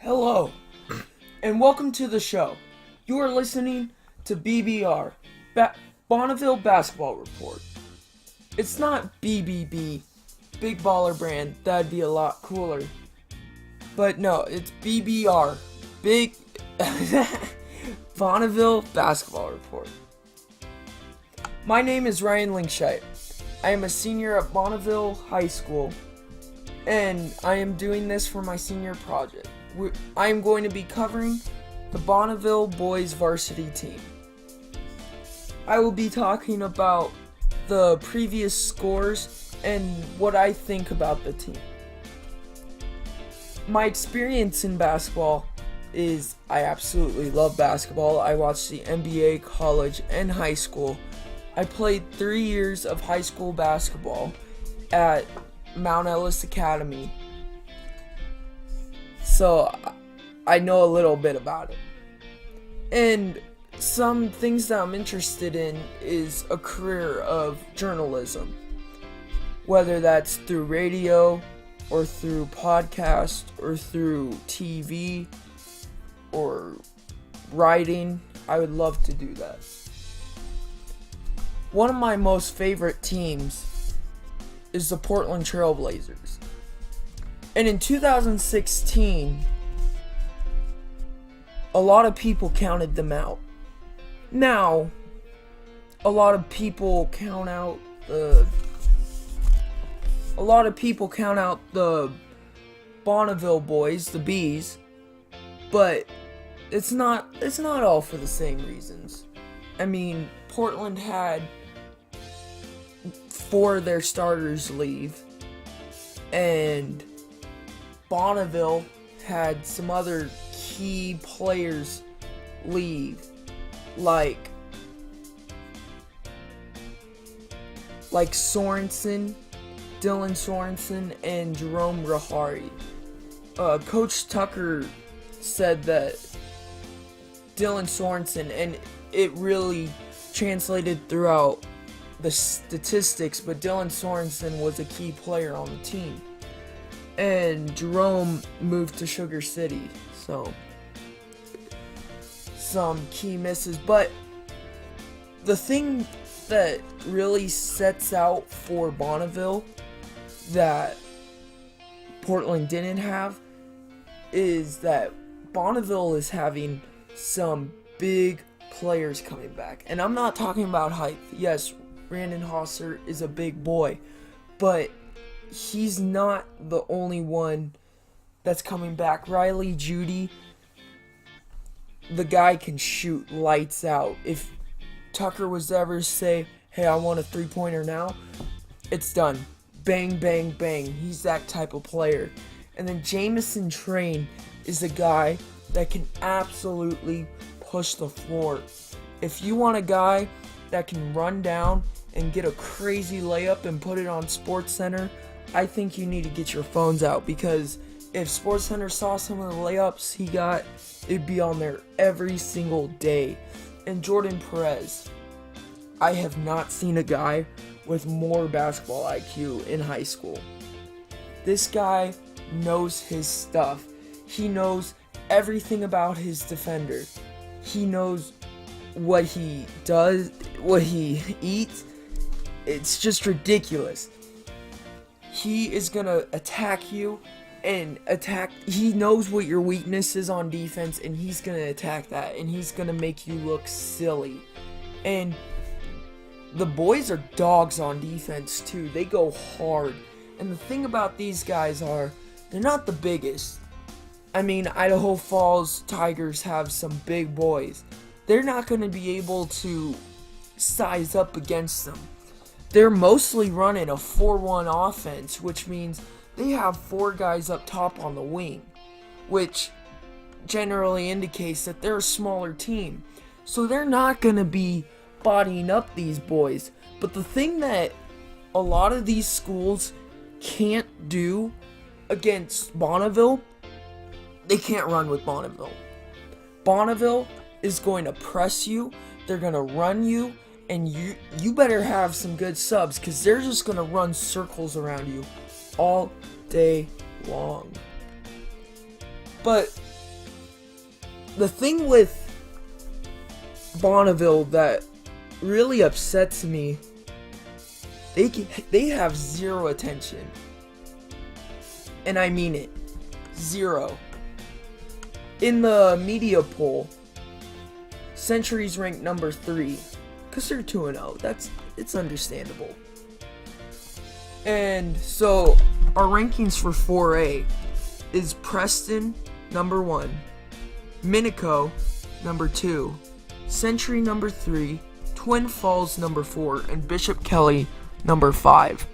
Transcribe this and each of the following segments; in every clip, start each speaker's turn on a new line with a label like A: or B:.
A: Hello, and welcome to the show. You are listening to BBR, Bonneville Basketball Report. It's not BBB, Big Baller Brand, that'd be a lot cooler. But no, it's BBR, Big Bonneville Basketball Report. My name is Ryan Linkshite. I am a senior at Bonneville High School, and I am doing this for my senior project. I am going to be covering the Bonneville boys varsity team. I will be talking about the previous scores and what I think about the team. My experience in basketball is I absolutely love basketball. I watched the NBA, college, and high school. I played 3 years of high school basketball at Mount Ellis Academy. So I know a little bit about it. And some things that I'm interested in is a career of journalism. Whether that's through radio or through podcast or through TV or writing, I would love to do that. One of my most favorite teams is the Portland Trail Blazers. And in 2016, a lot of people counted them out. Now, a lot of people count out the Bonneville boys, the Bees, but it's not all for the same reasons. I mean, Portland had 4 of their starters leave, and Bonneville had some other key players leave, like Sorensen, Dylan Sorensen, and Jerome Rahari. Coach Tucker said that Dylan Sorensen, and it really translated throughout the statistics, but Dylan Sorensen was a key player on the team. And Jerome moved to Sugar City, so some key misses. But the thing that really sets out for Bonneville that Portland didn't have is that Bonneville is having some big players coming back. And I'm not talking about height. Yes, Brandon Hosser is a big boy, but he's not the only one that's coming back. Riley Judy, the guy can shoot lights out. If Tucker was to ever say, hey, I want a 3-pointer now, it's done. Bang, bang, bang. He's that type of player. And then Jamison Train is a guy that can absolutely push the floor. If you want a guy that can run down and get a crazy layup and put it on SportsCenter, I think you need to get your phones out, because if SportsCenter saw some of the layups he got, it'd be on there every single day. And Jordan Perez, I have not seen a guy with more basketball IQ in high school. This guy knows his stuff. He knows everything about his defender. He knows what he does, what he eats. It's just ridiculous. He is gonna attack you he knows what your weakness is on defense, and he's gonna attack that, and he's gonna make you look silly. And the boys are dogs on defense too. They go hard. And the thing about these guys are, they're not the biggest. I mean, Idaho Falls Tigers have some big boys. They're not gonna be able to size up against them. They're mostly running a 4-1 offense, which means they have 4 guys up top on the wing, which generally indicates that they're a smaller team. So they're not going to be bodying up these boys. But the thing that a lot of these schools can't do against Bonneville, they can't run with Bonneville. Bonneville is going to press you, they're going to run you, and you better have some good subs, because they're just going to run circles around you all day long. But the thing with Bonneville that really upsets me, they have zero attention. And I mean it. Zero. In the media poll, Century's ranked number 3. Because they're 2-0. It's understandable. And so, our rankings for 4A is Preston, number 1. Minico, number 2. Century, number 3. Twin Falls, number 4. And Bishop Kelly, number 5.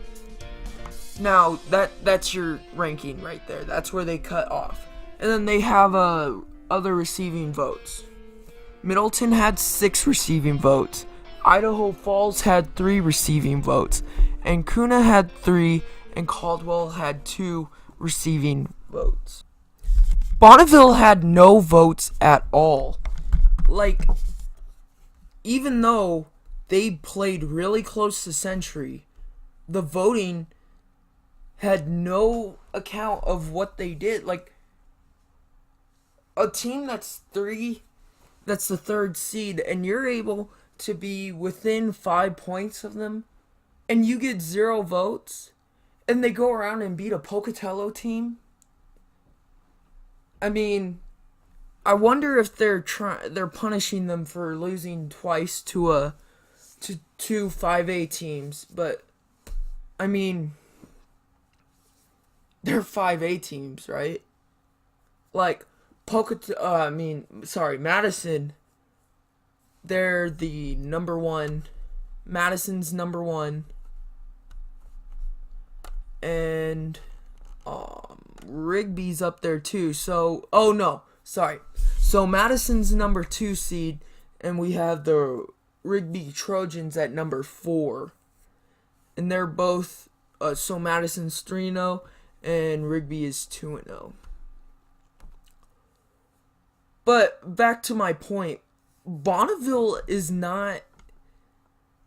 A: Now, that's your ranking right there. That's where they cut off. And then they have other receiving votes. Middleton had 6 receiving votes. Idaho Falls had 3 receiving votes. And Kuna had 3. And Caldwell had 2 receiving votes. Bonneville had no votes at all. Like, even though they played really close to Century, the voting had no account of what they did. Like, a team that's the 3rd seed, and you're able to be within 5 points of them, and you get 0 votes, and they go around and beat a Pocatello team. I mean, I wonder if they're punishing them for losing twice to two 5A teams, but I mean, they're 5A teams, right? Like Madison, they're the number 1. Madison's number 1. And Rigby's up there too. So, So Madison's number 2 seed, and we have the Rigby Trojans at number 4. And they're both, so Madison's 3-0, and Rigby is 2-0. But back to my point, Bonneville is not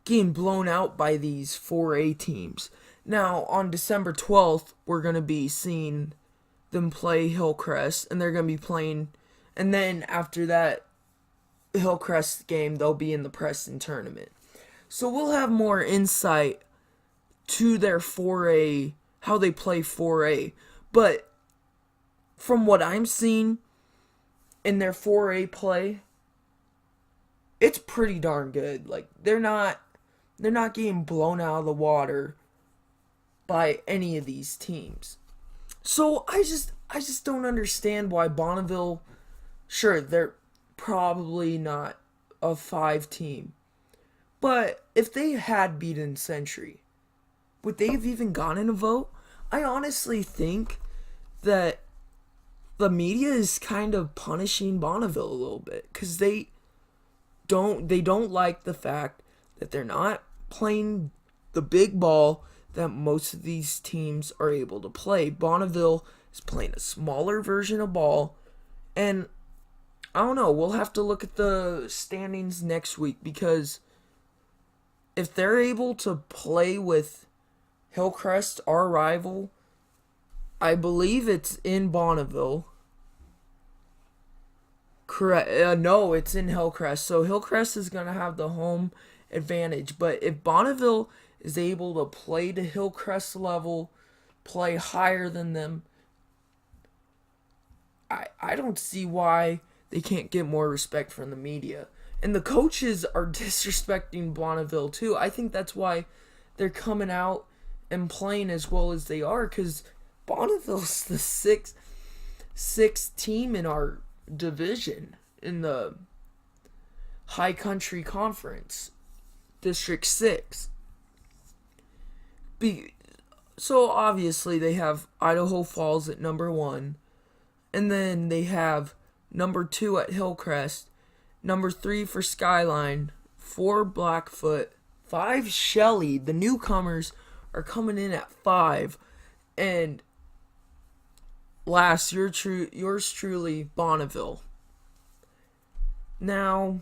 A: getting blown out by these 4A teams. Now, on December 12th, we're going to be seeing them play Hillcrest, and they're going to be playing, and then after that Hillcrest game, they'll be in the Preston tournament. So we'll have more insight to their 4A, how they play 4A. But from what I'm seeing in their 4A play, it's pretty darn good. Like, they're not getting blown out of the water by any of these teams. So I just don't understand why Bonneville, sure, they're probably not a 5 team, but if they had beaten Century, would they have even gotten a vote? I honestly think that the media is kind of punishing Bonneville a little bit, because they don't like the fact that they're not playing the big ball that most of these teams are able to play. Bonneville is playing a smaller version of ball, and I don't know, we'll have to look at the standings next week, because if they're able to play with Hillcrest, our rival, I believe it's in Bonneville. Correct. No, it's in Hillcrest. So Hillcrest is going to have the home advantage. But if Bonneville is able to play to Hillcrest level, play higher than them, I don't see why they can't get more respect from the media. And the coaches are disrespecting Bonneville too. I think that's why they're coming out and playing as well as they are, because Bonneville's the sixth team in our division in the High Country Conference, District 6. So obviously they have Idaho Falls at number 1, and then they have number 2 at Hillcrest, number 3 for Skyline, 4 Blackfoot, 5 Shelley. The newcomers are coming in at 5, and last, yours truly, Bonneville. Now,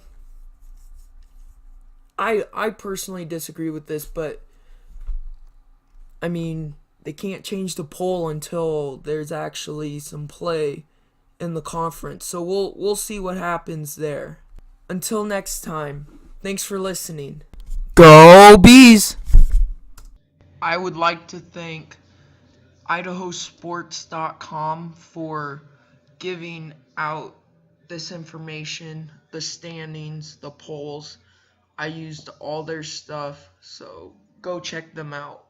A: I personally disagree with this, but I mean, they can't change the poll until there's actually some play in the conference. So we'll see what happens there. Until next time, thanks for listening. Go Bees! I would like to thank idahosports.com for giving out this information, the standings, the polls. I used all their stuff, so go check them out.